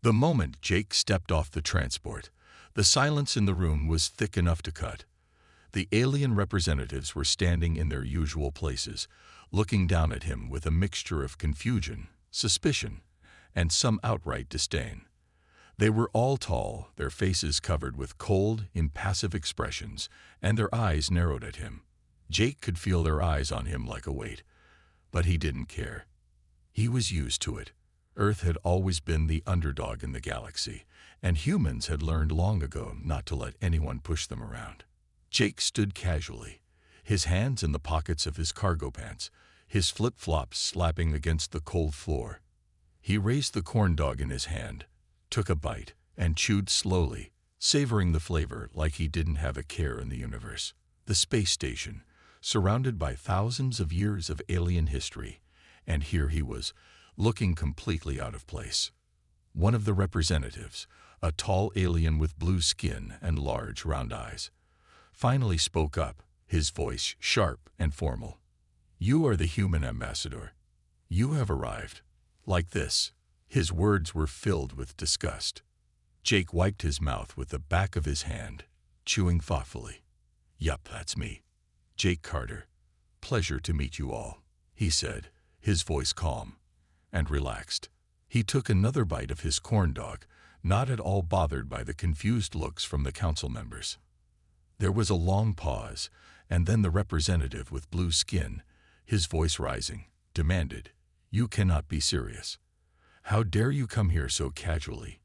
The moment Jake stepped off the transport, the silence in the room was thick enough to cut. The alien representatives were standing in their usual places, looking down at him with a mixture of confusion, suspicion, and some outright disdain. They were all tall, their faces covered with cold, impassive expressions, and their eyes narrowed at him. Jake could feel their eyes on him like a weight, but he didn't care. He was used to it. Earth had always been the underdog in the galaxy, and humans had learned long ago not to let anyone push them around. Jake stood casually, his hands in the pockets of his cargo pants, his flip-flops slapping against the cold floor. He raised the corn dog in his hand, took a bite, and chewed slowly, savoring the flavor like he didn't have a care in the universe. The space station, surrounded by thousands of years of alien history, and here he was, looking completely out of place. One of the representatives, a tall alien with blue skin and large, round eyes, finally spoke up, his voice sharp and formal. "You are the human ambassador. You have arrived. Like this." His words were filled with disgust. Jake wiped his mouth with the back of his hand, chewing thoughtfully. "Yup, that's me. Jake Carter. Pleasure to meet you all," he said, his voice calm and relaxed. He took another bite of his corn dog, not at all bothered by the confused looks from the council members. There was a long pause, and then the representative with blue skin, his voice rising, demanded, "You cannot be serious. How dare you come here so casually?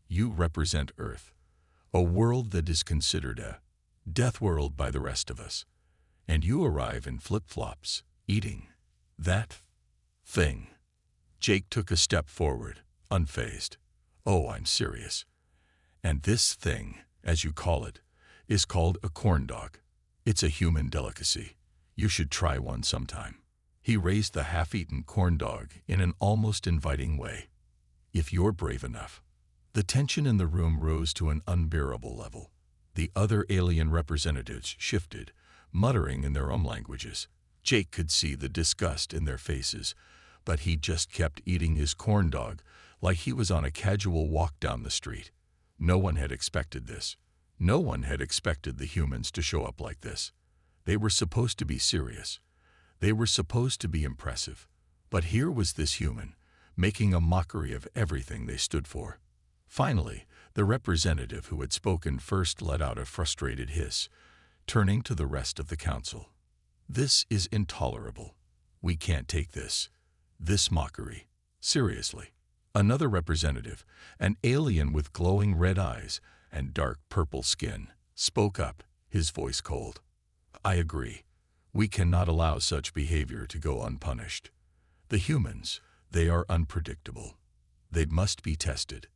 You represent Earth, a world that is considered a Deathworld by the rest of us, and you arrive in flip-flops, eating that thing." Jake took a step forward, unfazed. "Oh, I'm serious. And this thing, as you call it, is called a corn dog. It's a human delicacy. You should try one sometime." He raised the half-eaten corn dog in an almost inviting way. "If you're brave enough." The tension in the room rose to an unbearable level. The other alien representatives shifted, muttering in their own languages. Jake could see the disgust in their faces, but he just kept eating his corn dog like he was on a casual walk down the street. No one had expected this. No one had expected the humans to show up like this. They were supposed to be serious. They were supposed to be impressive. But here was this human, making a mockery of everything they stood for. Finally, the representative who had spoken first let out a frustrated hiss, turning to the rest of the council. "This is intolerable. We can't take this mockery seriously." Another representative, an alien with glowing red eyes and dark purple skin, spoke up, his voice cold. "I agree. We cannot allow such behavior to go unpunished. The humans, they are unpredictable. They must be tested."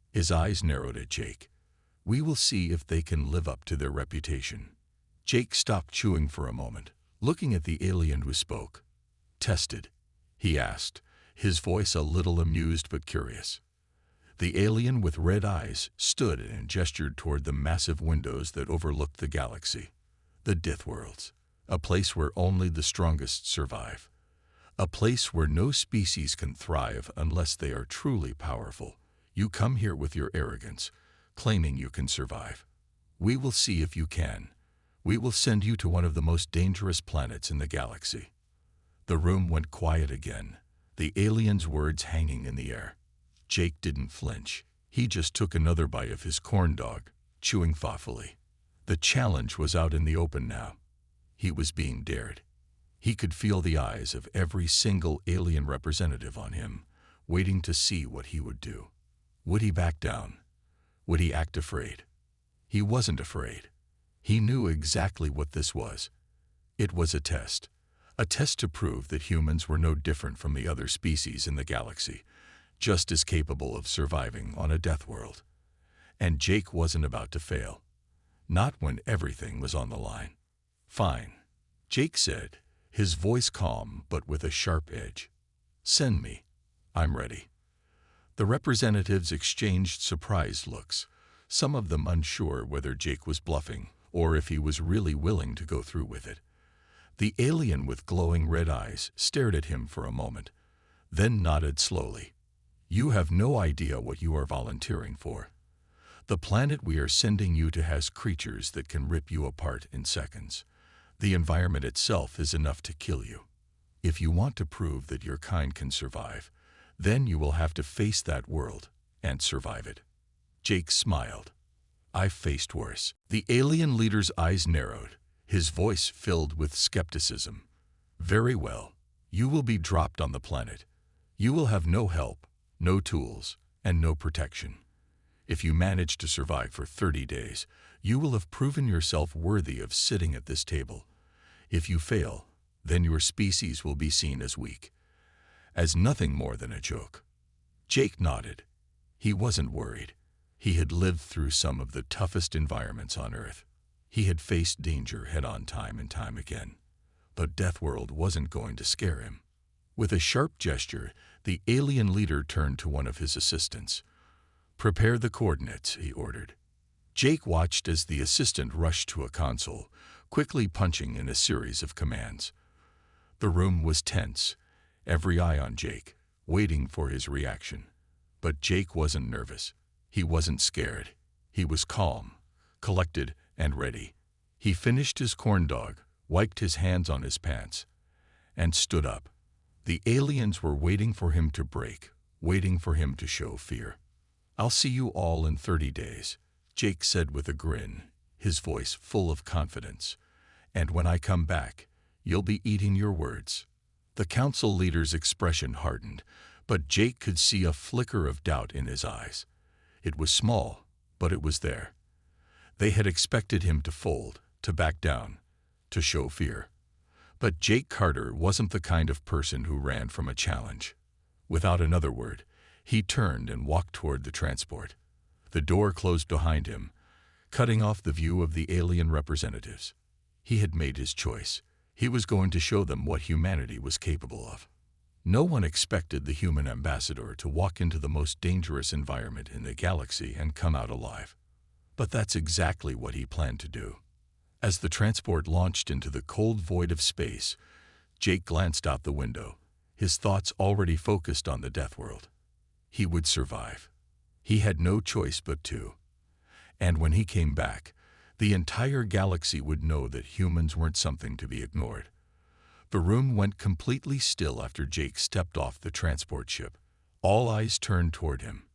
His eyes narrowed at Jake. "We will see if they can live up to their reputation." Jake stopped chewing for a moment, looking at the alien who spoke. "Tested?" he asked, his voice a little amused but curious. The alien with red eyes stood and gestured toward the massive windows that overlooked the galaxy. "The Deathworlds, a place where only the strongest survive. A place where no species can thrive unless they are truly powerful. You come here with your arrogance, claiming you can survive. We will see if you can. We will send you to one of the most dangerous planets in the galaxy." The room went quiet again, the alien's words hanging in the air. Jake didn't flinch. He just took another bite of his corn dog, chewing thoughtfully. The challenge was out in the open now. He was being dared. He could feel the eyes of every single alien representative on him, waiting to see what he would do. Would he back down? Would he act afraid? He wasn't afraid. He knew exactly what this was. It was a test to prove that humans were no different from the other species in the galaxy, just as capable of surviving on a death world. And Jake wasn't about to fail. Not when everything was on the line. "Fine," Jake said, his voice calm but with a sharp edge. "Send me. I'm ready." The representatives exchanged surprised looks, some of them unsure whether Jake was bluffing or if he was really willing to go through with it. The alien with glowing red eyes stared at him for a moment, then nodded slowly. You have no idea what you are volunteering for. The planet we are sending you to has creatures that can rip you apart in seconds. The environment itself is enough to kill you. If you want to prove that your kind can survive, then you will have to face that world and survive it." Jake smiled. "I've faced worse." The alien leader's eyes narrowed, his voice filled with skepticism. "Very well. You will be dropped on the planet. You will have no help, no tools, and no protection. If you manage to survive for 30 days, you will have proven yourself worthy of sitting at this table. If you fail, then your species will be seen as weak, as nothing more than a joke." Jake nodded. He wasn't worried. He had lived through some of the toughest environments on Earth. He had faced danger head-on time and time again. But Deathworld wasn't going to scare him. With a sharp gesture, the alien leader turned to one of his assistants. "Prepare the coordinates," he ordered. Jake watched as the assistant rushed to a console, quickly punching in a series of commands. The room was tense, every eye on Jake, waiting for his reaction. But Jake wasn't nervous. He wasn't scared. He was calm, collected, and ready. He finished his corn dog, wiped his hands on his pants, and stood up. The aliens were waiting for him to break, waiting for him to show fear. "I'll see you all in 30 days, Jake said with a grin, his voice full of confidence. "And when I come back, you'll be eating your words." The council leader's expression hardened, but Jake could see a flicker of doubt in his eyes. It was small, but it was there. They had expected him to fold, to back down, to show fear. But Jake Carter wasn't the kind of person who ran from a challenge. Without another word, he turned and walked toward the transport. The door closed behind him, cutting off the view of the alien representatives. He had made his choice. He was going to show them what humanity was capable of. No one expected the human ambassador to walk into the most dangerous environment in the galaxy and come out alive. But that's exactly what he planned to do. As the transport launched into the cold void of space, Jake glanced out the window, his thoughts already focused on the Deathworld. He would survive. He had no choice but to. And when he came back, the entire galaxy would know that humans weren't something to be ignored. The room went completely still after Jake stepped off the transport ship. All eyes turned toward him.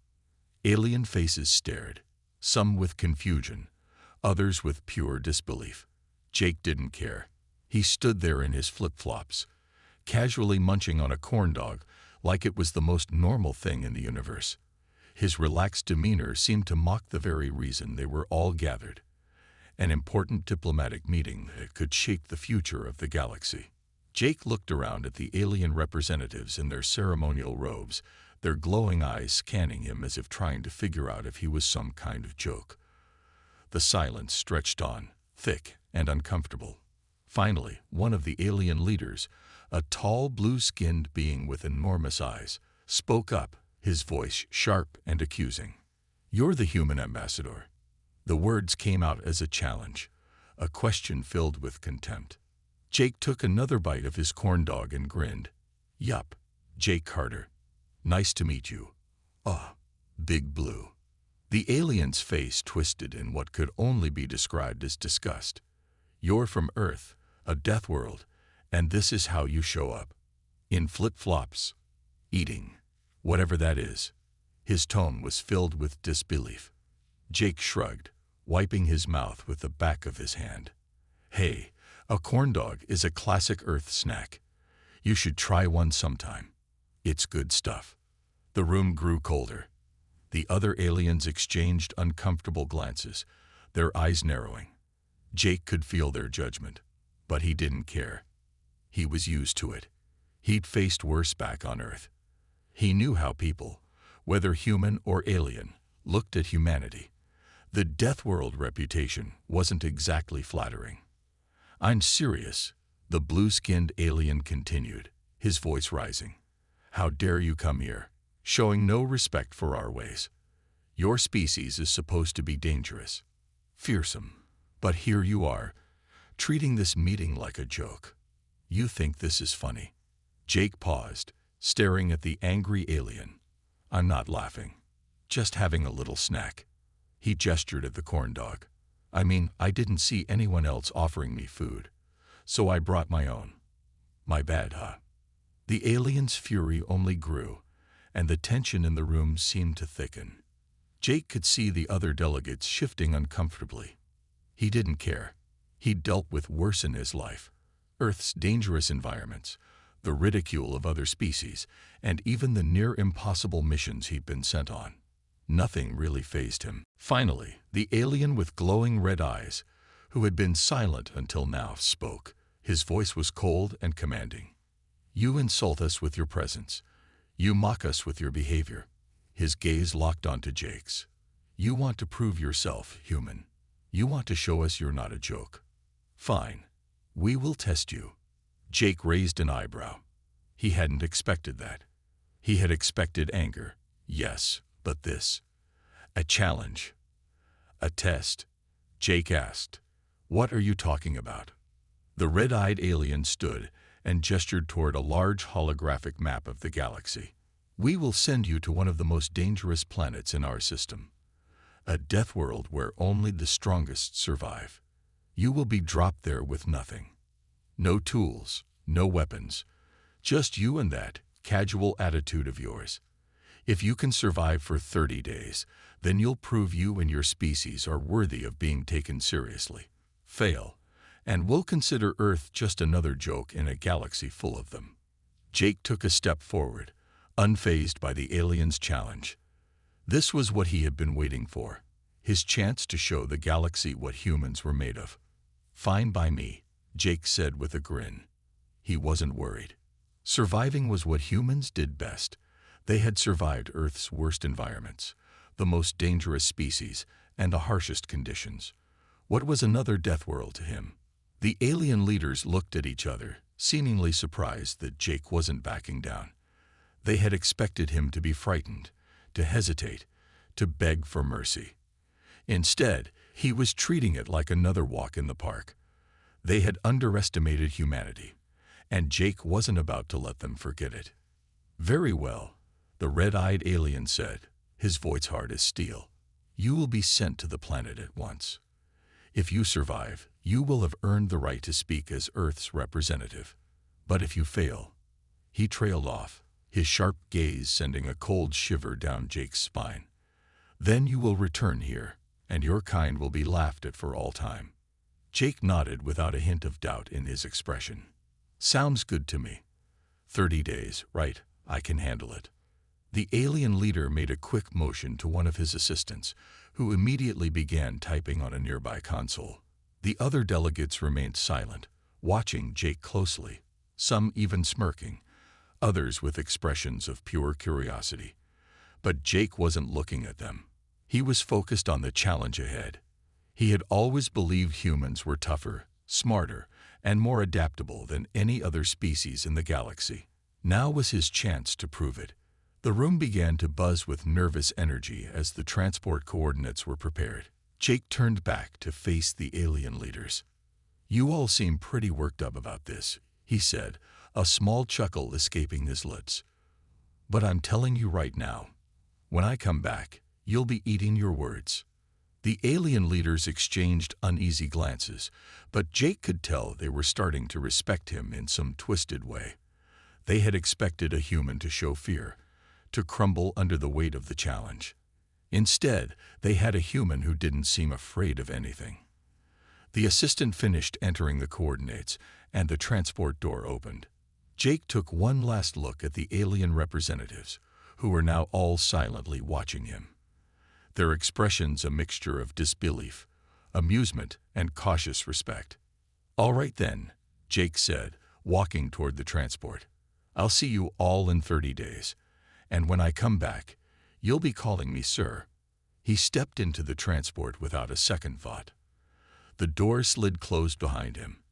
Alien faces stared, some with confusion, others with pure disbelief. Jake didn't care. He stood there in his flip-flops, casually munching on a corn dog like it was the most normal thing in the universe. His relaxed demeanor seemed to mock the very reason they were all gathered. An important diplomatic meeting that could shape the future of the galaxy. Jake looked around at the alien representatives in their ceremonial robes, their glowing eyes scanning him as if trying to figure out if he was some kind of joke. The silence stretched on, thick and uncomfortable. Finally, one of the alien leaders, a tall, blue-skinned being with enormous eyes, spoke up, his voice sharp and accusing. "You're the human ambassador." The words came out as a challenge, a question filled with contempt. Jake took another bite of his corn dog and grinned. "Yup, Jake Carter. Nice to meet you. Big Blue." The alien's face twisted in what could only be described as disgust. "You're from Earth, a death world, and this is how you show up. In flip-flops. Eating. Whatever that is." His tone was filled with disbelief. Jake shrugged, wiping his mouth with the back of his hand. "Hey, a corn dog is a classic Earth snack. You should try one sometime. It's good stuff." The room grew colder. The other aliens exchanged uncomfortable glances, their eyes narrowing. Jake could feel their judgment, but he didn't care. He was used to it. He'd faced worse back on Earth. He knew how people, whether human or alien, looked at humanity. The Deathworld reputation wasn't exactly flattering. "I'm serious," the blue-skinned alien continued, his voice rising. "How dare you come here, showing no respect for our ways. Your species is supposed to be dangerous, fearsome, but here you are, treating this meeting like a joke. You think this is funny?" Jake paused, staring at the angry alien. I'm not laughing. Just having a little snack." He gestured at the corn dog. I didn't see anyone else offering me food, so I brought my own." "My bad, huh?" The alien's fury only grew, and the tension in the room seemed to thicken. Jake could see the other delegates shifting uncomfortably. He didn't care. He'd dealt with worse in his life: Earth's dangerous environments, the ridicule of other species, and even the near-impossible missions he'd been sent on. Nothing really fazed him. Finally, the alien with glowing red eyes, who had been silent until now, spoke. His voice was cold and commanding. "You insult us with your presence. You mock us with your behavior." His gaze locked onto Jake's. "You want to prove yourself, human. You want to show us you're not a joke. Fine. We will test you." Jake raised an eyebrow. He hadn't expected that. He had expected anger, yes, but this. A challenge. A test. Jake asked, "What are you talking about?" The red-eyed alien stood and gestured toward a large holographic map of the galaxy. "We will send you to one of the most dangerous planets in our system. A Deathworld where only the strongest survive. You will be dropped there with nothing. No tools, no weapons. Just you and that casual attitude of yours. If you can survive for 30 days, then you'll prove you and your species are worthy of being taken seriously. Fail, and we'll consider Earth just another joke in a galaxy full of them." Jake took a step forward, unfazed by the alien's challenge. This was what he had been waiting for, his chance to show the galaxy what humans were made of. "Fine by me," Jake said with a grin. He wasn't worried. Surviving was what humans did best. They had survived Earth's worst environments, the most dangerous species, and the harshest conditions. What was another Deathworld to him? The alien leaders looked at each other, seemingly surprised that Jake wasn't backing down. They had expected him to be frightened, to hesitate, to beg for mercy. Instead, he was treating it like another walk in the park. They had underestimated humanity, and Jake wasn't about to let them forget it. "Very well," the red-eyed alien said, his voice hard as steel. "You will be sent to the planet at once. If you survive, you will have earned the right to speak as Earth's representative. But if you fail—" He trailed off, his sharp gaze sending a cold shiver down Jake's spine. "Then you will return here, and your kind will be laughed at for all time." Jake nodded without a hint of doubt in his expression. "Sounds good to me. 30 days, right? I can handle it." The alien leader made a quick motion to one of his assistants, who immediately began typing on a nearby console. The other delegates remained silent, watching Jake closely, some even smirking, others with expressions of pure curiosity. But Jake wasn't looking at them. He was focused on the challenge ahead. He had always believed humans were tougher, smarter, and more adaptable than any other species in the galaxy. Now was his chance to prove it. The room began to buzz with nervous energy as the transport coordinates were prepared. Jake turned back to face the alien leaders. "You all seem pretty worked up about this," he said, a small chuckle escaping his lips. "But I'm telling you right now, when I come back, you'll be eating your words." The alien leaders exchanged uneasy glances, but Jake could tell they were starting to respect him in some twisted way. They had expected a human to show fear, to crumble under the weight of the challenge. Instead, they had a human who didn't seem afraid of anything. The assistant finished entering the coordinates, and the transport door opened. Jake took one last look at the alien representatives, who were now all silently watching him. Their expressions a mixture of disbelief, amusement, and cautious respect. "All right then," Jake said, walking toward the transport. "I'll see you all in 30 days. And when I come back, you'll be calling me sir." He stepped into the transport without a second thought. The door slid closed behind him,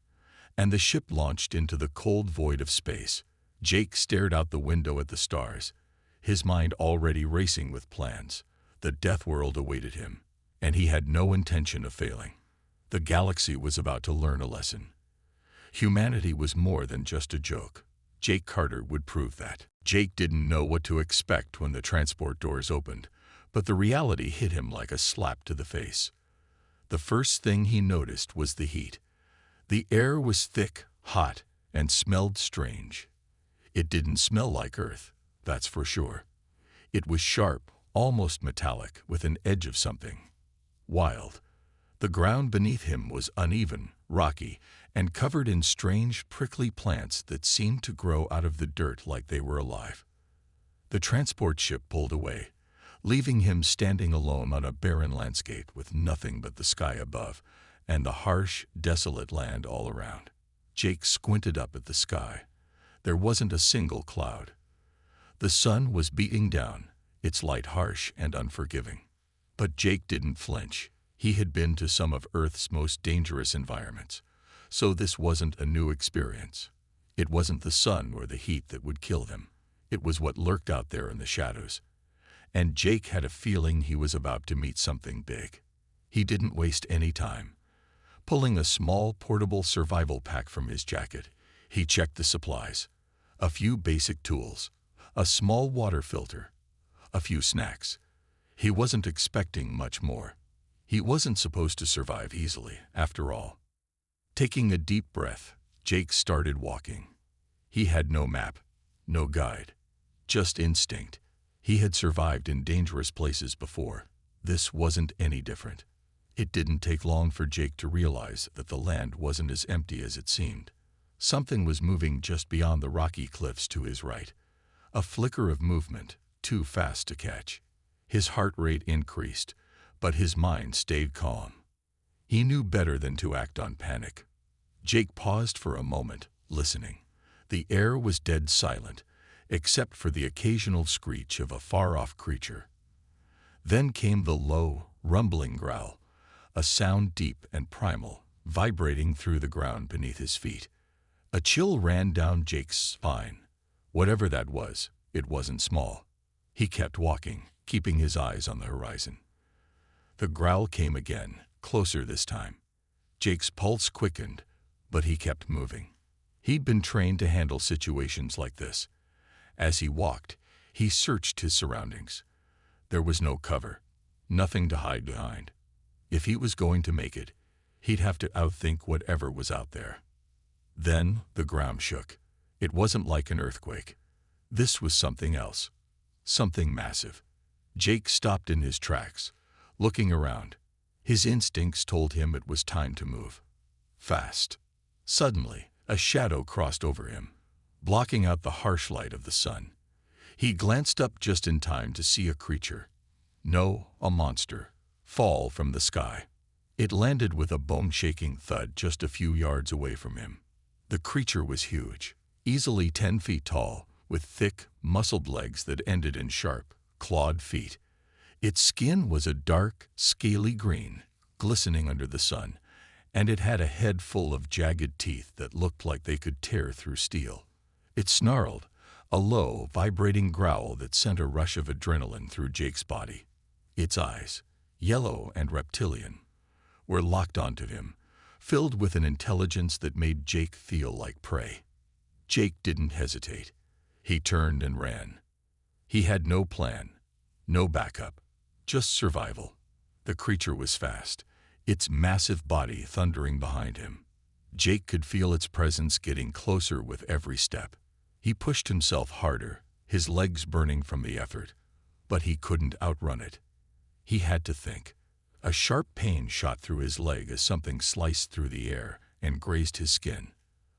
and the ship launched into the cold void of space. Jake stared out the window at the stars, his mind already racing with plans. The Deathworld awaited him, and he had no intention of failing. The galaxy was about to learn a lesson. Humanity was more than just a joke. Jake Carter would prove that. Jake didn't know what to expect when the transport doors opened, but the reality hit him like a slap to the face. The first thing he noticed was the heat. The air was thick, hot, and smelled strange. It didn't smell like Earth, that's for sure. It was sharp, almost metallic, with an edge of something wild. The ground beneath him was uneven, rocky, and covered in strange, prickly plants that seemed to grow out of the dirt like they were alive. The transport ship pulled away, leaving him standing alone on a barren landscape with nothing but the sky above and the harsh, desolate land all around. Jake squinted up at the sky. There wasn't a single cloud. The sun was beating down, its light harsh and unforgiving. But Jake didn't flinch. He had been to some of Earth's most dangerous environments, so this wasn't a new experience. It wasn't the sun or the heat that would kill him. It was what lurked out there in the shadows. And Jake had a feeling he was about to meet something big. He didn't waste any time. Pulling a small portable survival pack from his jacket, he checked the supplies. A few basic tools, a small water filter, a few snacks. He wasn't expecting much more. He wasn't supposed to survive easily, after all. Taking a deep breath, Jake started walking. He had no map, no guide, just instinct. He had survived in dangerous places before. This wasn't any different. It didn't take long for Jake to realize that the land wasn't as empty as it seemed. Something was moving just beyond the rocky cliffs to his right. A flicker of movement, too fast to catch. His heart rate increased, but his mind stayed calm. He knew better than to act on panic. Jake paused for a moment, listening. The air was dead silent, except for the occasional screech of a far-off creature. Then came the low, rumbling growl, a sound deep and primal, vibrating through the ground beneath his feet. A chill ran down Jake's spine. Whatever that was, it wasn't small. He kept walking, keeping his eyes on the horizon. The growl came again, closer this time. Jake's pulse quickened, but he kept moving. He'd been trained to handle situations like this. As he walked, he searched his surroundings. There was no cover, nothing to hide behind. If he was going to make it, he'd have to outthink whatever was out there. Then the ground shook. It wasn't like an earthquake. This was something else, something massive. Jake stopped in his tracks, looking around. His instincts told him it was time to move. Fast. Suddenly, a shadow crossed over him, blocking out the harsh light of the sun. He glanced up just in time to see a creature. No, a monster. Fall from the sky. It landed with a bone-shaking thud just a few yards away from him. The creature was huge, easily 10 feet tall, with thick, muscled legs that ended in sharp, clawed feet. Its skin was a dark, scaly green, glistening under the sun, and it had a head full of jagged teeth that looked like they could tear through steel. It snarled, a low, vibrating growl that sent a rush of adrenaline through Jake's body. Its eyes, yellow and reptilian, were locked onto him, filled with an intelligence that made Jake feel like prey. Jake didn't hesitate. He turned and ran. He had no plan, no backup, just survival. The creature was fast, its massive body thundering behind him. Jake could feel its presence getting closer with every step. He pushed himself harder, his legs burning from the effort, but he couldn't outrun it. He had to think. A sharp pain shot through his leg as something sliced through the air and grazed his skin.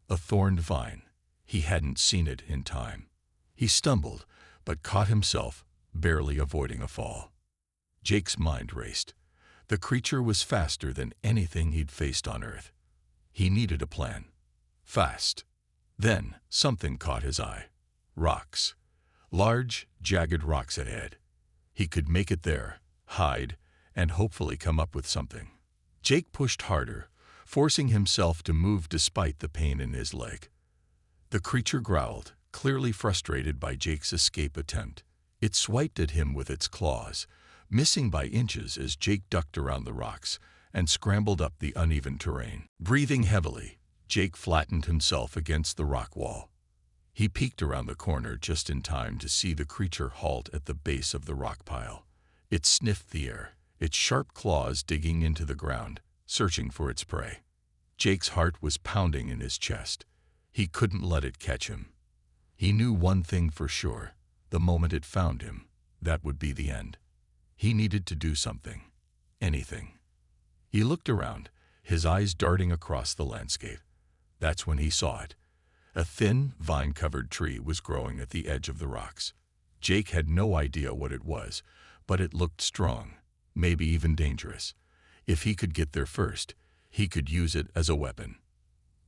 A thorned vine. He hadn't seen it in time. He stumbled, but caught himself, barely avoiding a fall. Jake's mind raced. The creature was faster than anything he'd faced on Earth. He needed a plan. Fast. Then something caught his eye. Rocks. Large, jagged rocks ahead. He could make it there, hide, and hopefully come up with something. Jake pushed harder, forcing himself to move despite the pain in his leg. The creature growled, clearly frustrated by Jake's escape attempt. It swiped at him with its claws, missing by inches as Jake ducked around the rocks and scrambled up the uneven terrain. Breathing heavily, Jake flattened himself against the rock wall. He peeked around the corner just in time to see the creature halt at the base of the rock pile. It sniffed the air, its sharp claws digging into the ground, searching for its prey. Jake's heart was pounding in his chest. He couldn't let it catch him. He knew one thing for sure: the moment it found him, that would be the end. He needed to do something. Anything. He looked around, his eyes darting across the landscape. That's when he saw it. A thin, vine-covered tree was growing at the edge of the rocks. Jake had no idea what it was, but it looked strong, maybe even dangerous. If he could get there first, he could use it as a weapon.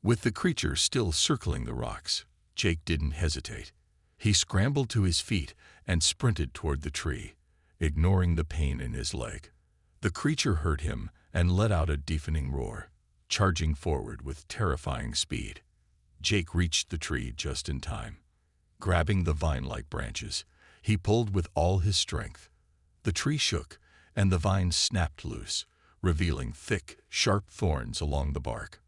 With the creature still circling the rocks, Jake didn't hesitate. He scrambled to his feet and sprinted toward the tree, ignoring the pain in his leg. The creature heard him and let out a deafening roar, charging forward with terrifying speed. Jake reached the tree just in time. Grabbing the vine-like branches, he pulled with all his strength. The tree shook, and the vines snapped loose, revealing thick, sharp thorns along the bark.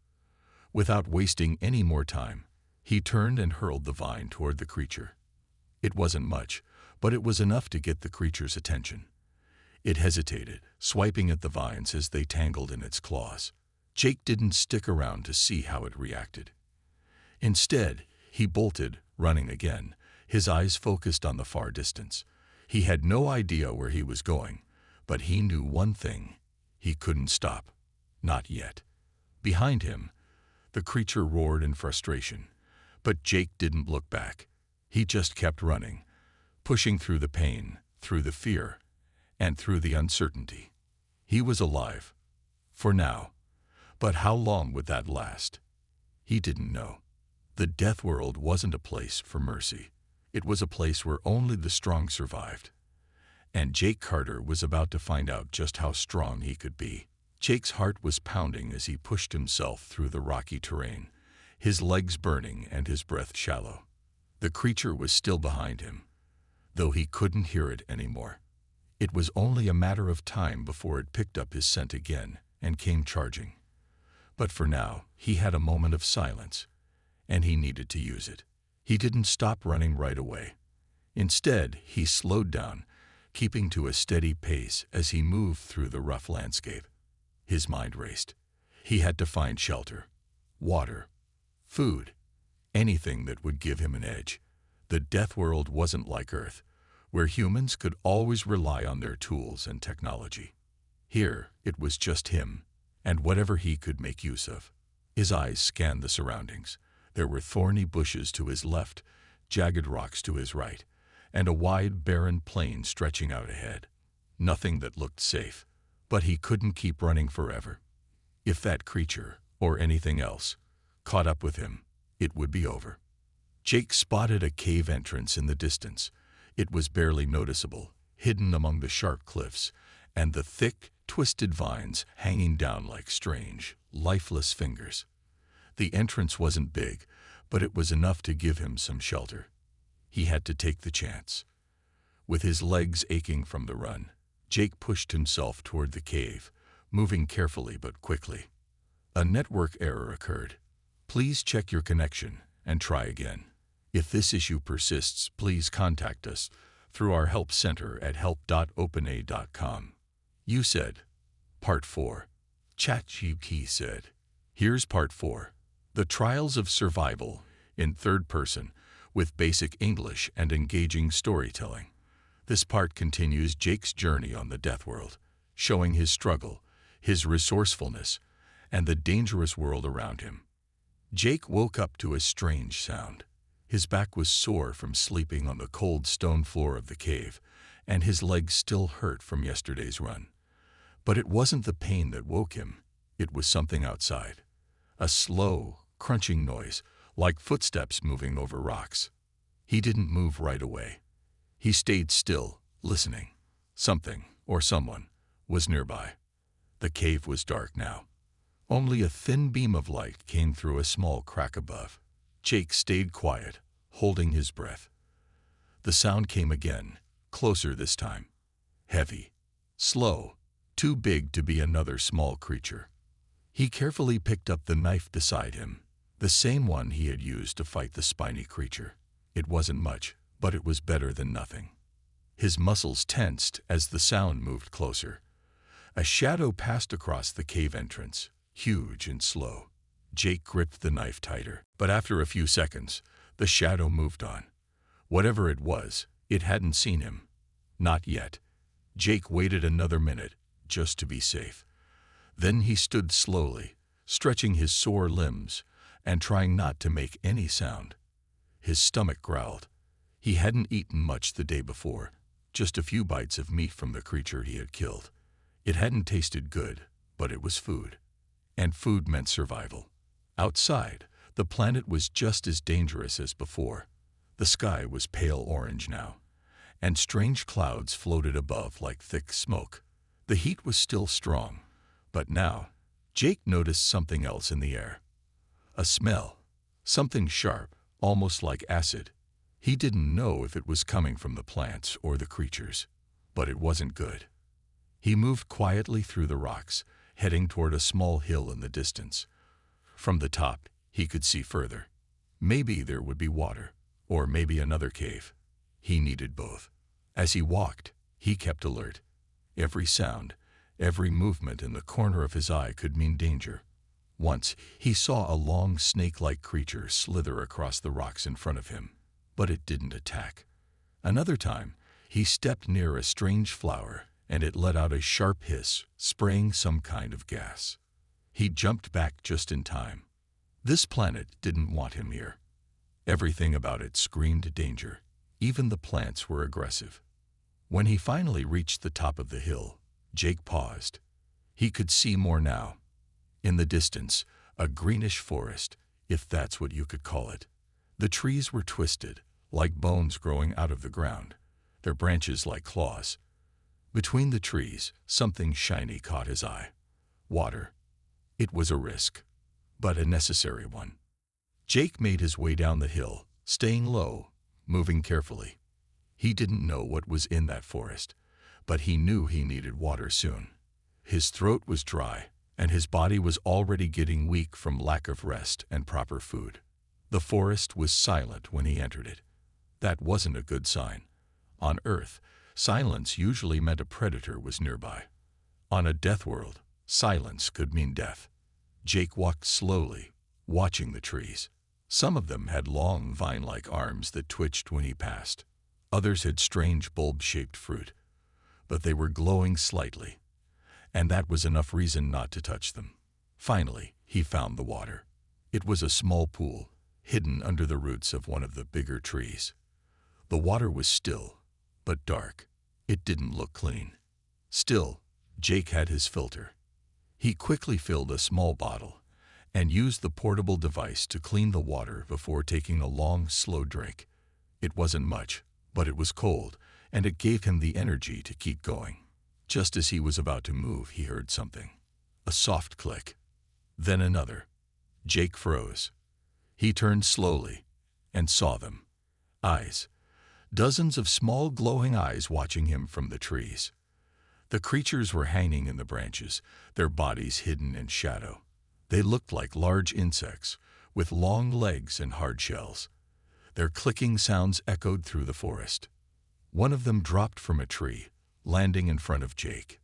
Without wasting any more time, he turned and hurled the vine toward the creature. It wasn't much, but it was enough to get the creature's attention. It hesitated, swiping at the vines as they tangled in its claws. Jake didn't stick around to see how it reacted. Instead, he bolted, running again, his eyes focused on the far distance. He had no idea where he was going, but he knew one thing: he couldn't stop. Not yet. Behind him, the creature roared in frustration, but Jake didn't look back. He just kept running, pushing through the pain, through the fear, and through the uncertainty. He was alive. For now. But how long would that last? He didn't know. The Deathworld wasn't a place for mercy. It was a place where only the strong survived. And Jake Carter was about to find out just how strong he could be. Jake's heart was pounding as he pushed himself through the rocky terrain, his legs burning and his breath shallow. The creature was still behind him, though he couldn't hear it anymore. It was only a matter of time before it picked up his scent again and came charging. But for now, he had a moment of silence, and he needed to use it. He didn't stop running right away. Instead, he slowed down, keeping to a steady pace as he moved through the rough landscape. His mind raced. He had to find shelter, water, food, anything that would give him an edge. The Deathworld wasn't like Earth, where humans could always rely on their tools and technology. Here, it was just him, and whatever he could make use of. His eyes scanned the surroundings. There were thorny bushes to his left, jagged rocks to his right, and a wide, barren plain stretching out ahead. Nothing that looked safe, but he couldn't keep running forever. If that creature, or anything else, caught up with him, it would be over. Jake spotted a cave entrance in the distance. It was barely noticeable, hidden among the sharp cliffs, and the thick, twisted vines hanging down like strange, lifeless fingers. The entrance wasn't big, but it was enough to give him some shelter. He had to take the chance. With his legs aching from the run, Jake pushed himself toward the cave, moving carefully but quickly. A network error occurred. Please check your connection and try again. If this issue persists, please contact us through our help center at help.openai.com. You said. Part 4. ChatGPT said. Here's Part 4. The Trials of Survival in Third Person with Basic English and Engaging Storytelling. This part continues Jake's journey on the Deathworld, showing his struggle, his resourcefulness, and the dangerous world around him. Jake woke up to a strange sound. His back was sore from sleeping on the cold stone floor of the cave, and his legs still hurt from yesterday's run. But it wasn't the pain that woke him. It was something outside. A slow, crunching noise, like footsteps moving over rocks. He didn't move right away. He stayed still, listening. Something, or someone, was nearby. The cave was dark now. Only a thin beam of light came through a small crack above. Jake stayed quiet, holding his breath. The sound came again, closer this time. Heavy, slow, too big to be another small creature. He carefully picked up the knife beside him, the same one he had used to fight the spiny creature. It wasn't much, but it was better than nothing. His muscles tensed as the sound moved closer. A shadow passed across the cave entrance, huge and slow. Jake gripped the knife tighter, but after a few seconds, the shadow moved on. Whatever it was, it hadn't seen him. Not yet. Jake waited another minute, just to be safe. Then he stood slowly, stretching his sore limbs and trying not to make any sound. His stomach growled. He hadn't eaten much the day before, just a few bites of meat from the creature he had killed. It hadn't tasted good, but it was food. And food meant survival. Outside, the planet was just as dangerous as before. The sky was pale orange now, and strange clouds floated above like thick smoke. The heat was still strong, but now, Jake noticed something else in the air. A smell, something sharp, almost like acid. He didn't know if it was coming from the plants or the creatures, but it wasn't good. He moved quietly through the rocks, heading toward a small hill in the distance. From the top, he could see further. Maybe there would be water, or maybe another cave. He needed both. As he walked, he kept alert. Every sound, every movement in the corner of his eye could mean danger. Once, he saw a long snake-like creature slither across the rocks in front of him, but it didn't attack. Another time, he stepped near a strange flower, and it let out a sharp hiss, spraying some kind of gas. He jumped back just in time. This planet didn't want him here. Everything about it screamed danger. Even the plants were aggressive. When he finally reached the top of the hill, Jake paused. He could see more now. In the distance, a greenish forest, if that's what you could call it. The trees were twisted, like bones growing out of the ground, their branches like claws. Between the trees, something shiny caught his eye. Water. It was a risk, but a necessary one. Jake made his way down the hill, staying low, moving carefully. He didn't know what was in that forest, but he knew he needed water soon. His throat was dry, and his body was already getting weak from lack of rest and proper food. The forest was silent when he entered it. That wasn't a good sign. On Earth, silence usually meant a predator was nearby. On a Deathworld, silence could mean death. Jake walked slowly, watching the trees. Some of them had long vine-like arms that twitched when he passed. Others had strange bulb-shaped fruit, but they were glowing slightly, and that was enough reason not to touch them. Finally, he found the water. It was a small pool, hidden under the roots of one of the bigger trees. The water was still, but dark. It didn't look clean. Still, Jake had his filter. He quickly filled a small bottle and used the portable device to clean the water before taking a long, slow drink. It wasn't much, but it was cold, and it gave him the energy to keep going. Just as he was about to move, he heard something. A soft click. Then another. Jake froze. He turned slowly and saw them. Eyes. Dozens of small glowing eyes watching him from the trees. The creatures were hanging in the branches, their bodies hidden in shadow. They looked like large insects, with long legs and hard shells. Their clicking sounds echoed through the forest. One of them dropped from a tree, landing in front of Jake.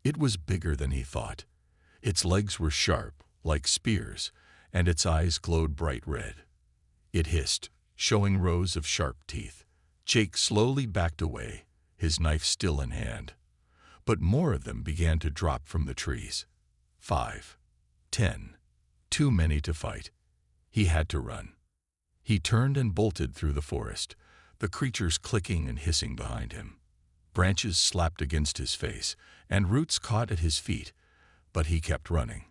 It was bigger than he thought. Its legs were sharp, like spears, and its eyes glowed bright red. It hissed, showing rows of sharp teeth. Jake slowly backed away, his knife still in hand. But more of them began to drop from the trees. 5, 10. Too many to fight. He had to run. He turned and bolted through the forest, the creatures clicking and hissing behind him. Branches slapped against his face, and roots caught at his feet, but he kept running.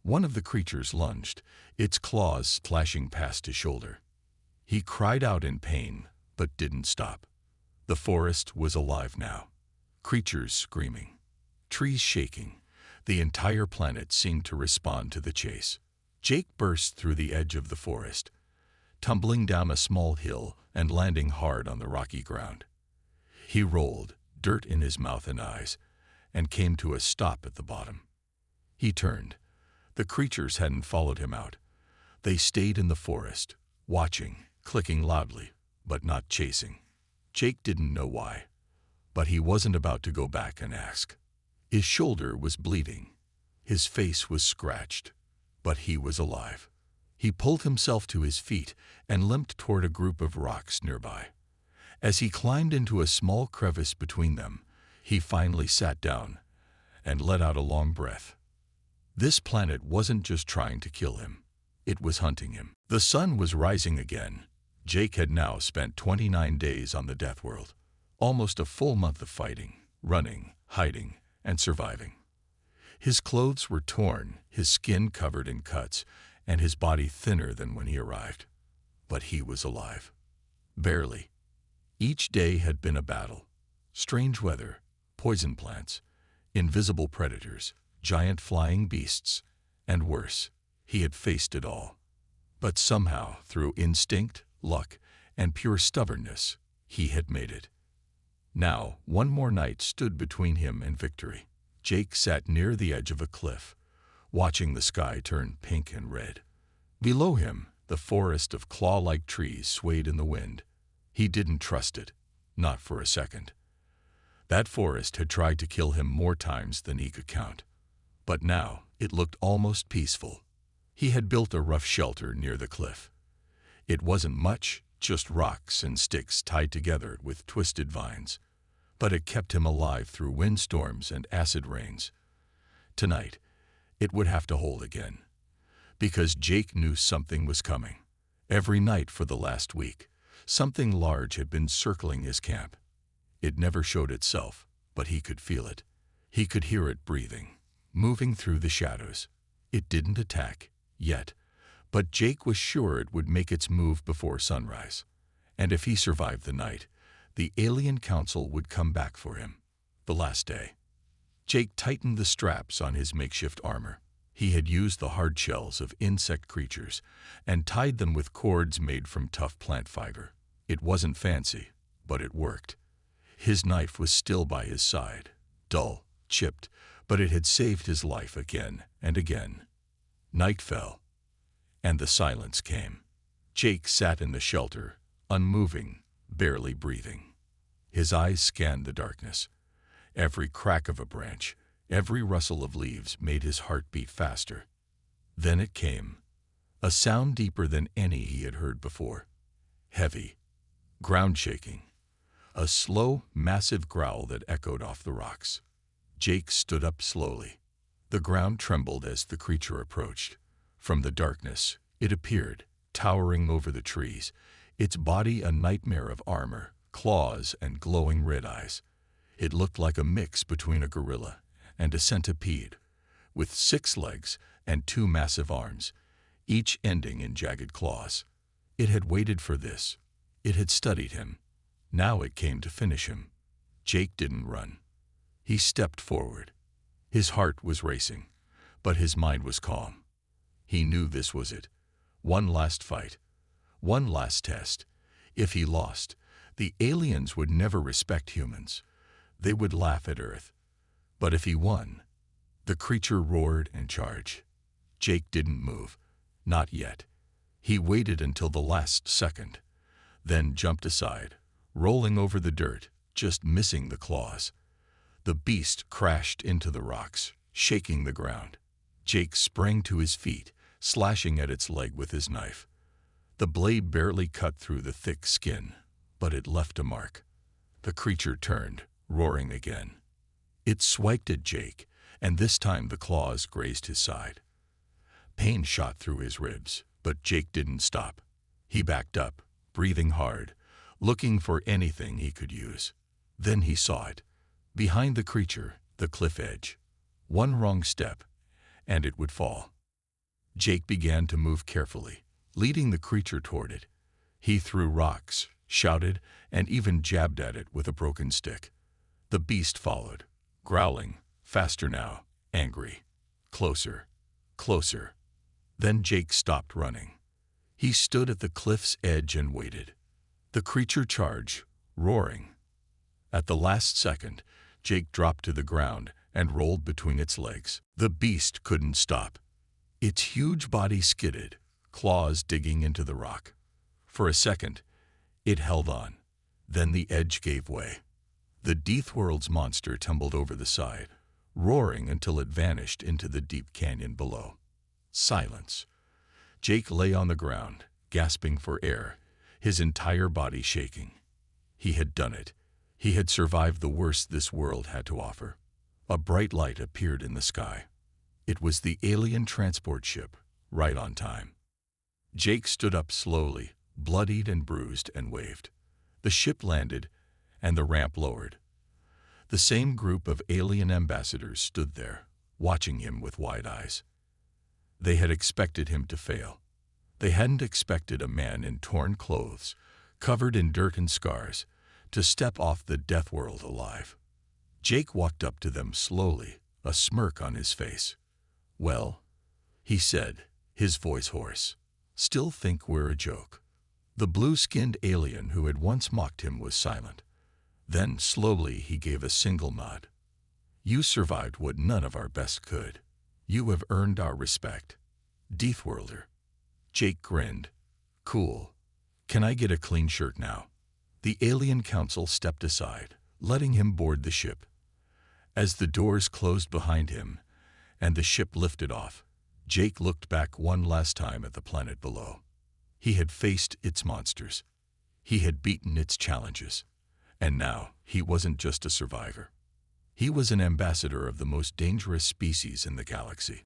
One of the creatures lunged, its claws slashing past his shoulder. He cried out in pain, but didn't stop. The forest was alive now. Creatures screaming, trees shaking. The entire planet seemed to respond to the chase. Jake burst through the edge of the forest, tumbling down a small hill and landing hard on the rocky ground. He rolled, dirt in his mouth and eyes, and came to a stop at the bottom. He turned. The creatures hadn't followed him out. They stayed in the forest, watching, clicking loudly, but not chasing. Jake didn't know why, but he wasn't about to go back and ask. His shoulder was bleeding. His face was scratched, but he was alive. He pulled himself to his feet and limped toward a group of rocks nearby. As he climbed into a small crevice between them, he finally sat down and let out a long breath. This planet wasn't just trying to kill him. It was hunting him. The sun was rising again. Jake had now spent 29 days on the Deathworld, almost a full month of fighting, running, hiding, and surviving. His clothes were torn, his skin covered in cuts, and his body thinner than when he arrived. But he was alive. Barely. Each day had been a battle. Strange weather, poison plants, invisible predators, giant flying beasts, and worse, he had faced it all. But somehow, through instinct, luck, and pure stubbornness, he had made it. Now, one more night stood between him and victory. Jake sat near the edge of a cliff, watching the sky turn pink and red. Below him, the forest of claw-like trees swayed in the wind. He didn't trust it, not for a second. That forest had tried to kill him more times than he could count. But now, it looked almost peaceful. He had built a rough shelter near the cliff. It wasn't much, just rocks and sticks tied together with twisted vines. But it kept him alive through windstorms and acid rains. Tonight, it would have to hold again. Because Jake knew something was coming. Every night for the last week, something large had been circling his camp. It never showed itself, but he could feel it. He could hear it breathing, moving through the shadows. It didn't attack, yet, but Jake was sure it would make its move before sunrise. And if he survived the night, the alien council would come back for him. The last day. Jake tightened the straps on his makeshift armor. He had used the hard shells of insect creatures and tied them with cords made from tough plant fiber. It wasn't fancy, but it worked. His knife was still by his side, dull, chipped, but it had saved his life again and again. Night fell, and the silence came. Jake sat in the shelter, unmoving, barely breathing. His eyes scanned the darkness. Every crack of a branch, every rustle of leaves made his heart beat faster. Then it came, a sound deeper than any he had heard before. Heavy, ground-shaking, a slow, massive growl that echoed off the rocks. Jake stood up slowly. The ground trembled as the creature approached. From the darkness, it appeared, towering over the trees, its body a nightmare of armor, claws, and glowing red eyes. It looked like a mix between a gorilla and a centipede, with 6 legs and 2 massive arms, each ending in jagged claws. It had waited for this. It had studied him. Now it came to finish him. Jake didn't run. He stepped forward. His heart was racing, but his mind was calm. He knew this was it. One last fight. One last test. If he lost, the aliens would never respect humans. They would laugh at Earth. But if he won, the creature roared and charged. Jake didn't move. Not yet. He waited until the last second, then jumped aside, rolling over the dirt, just missing the claws. The beast crashed into the rocks, shaking the ground. Jake sprang to his feet, slashing at its leg with his knife. The blade barely cut through the thick skin, but it left a mark. The creature turned, roaring again. It swiped at Jake, and this time the claws grazed his side. Pain shot through his ribs, but Jake didn't stop. He backed up, breathing hard, looking for anything he could use. Then he saw it. Behind the creature, the cliff edge. One wrong step, and it would fall. Jake began to move carefully, leading the creature toward it. He threw rocks, shouted, and even jabbed at it with a broken stick. The beast followed, growling, faster now, angry. Closer, closer. Then Jake stopped running. He stood at the cliff's edge and waited. The creature charged, roaring. At the last second, Jake dropped to the ground and rolled between its legs. The beast couldn't stop. Its huge body skidded, claws digging into the rock. For a second, It held on. Then the edge gave way. The Deathworld's monster tumbled over the side, roaring until it vanished into the deep canyon below. Silence. Jake lay on the ground, gasping for air, his entire body shaking. He had done it. He had survived the worst this world had to offer. A bright light appeared in the sky. It was the alien transport ship, right on time. Jake stood up slowly, bloodied and bruised, and waved. The ship landed, and the ramp lowered. The same group of alien ambassadors stood there, watching him with wide eyes. They had expected him to fail. They hadn't expected a man in torn clothes, covered in dirt and scars, to step off the Deathworld alive. Jake walked up to them slowly, a smirk on his face. "Well," he said, his voice hoarse, "still think we're a joke." The blue-skinned alien who had once mocked him was silent. Then, slowly, he gave a single nod. "You survived what none of our best could. You have earned our respect. Deathworlder." Jake grinned. "Cool. Can I get a clean shirt now?" The alien council stepped aside, letting him board the ship. As the doors closed behind him and the ship lifted off, Jake looked back one last time at the planet below. He had faced its monsters. He had beaten its challenges. And now he wasn't just a survivor. He was an ambassador of the most dangerous species in the galaxy.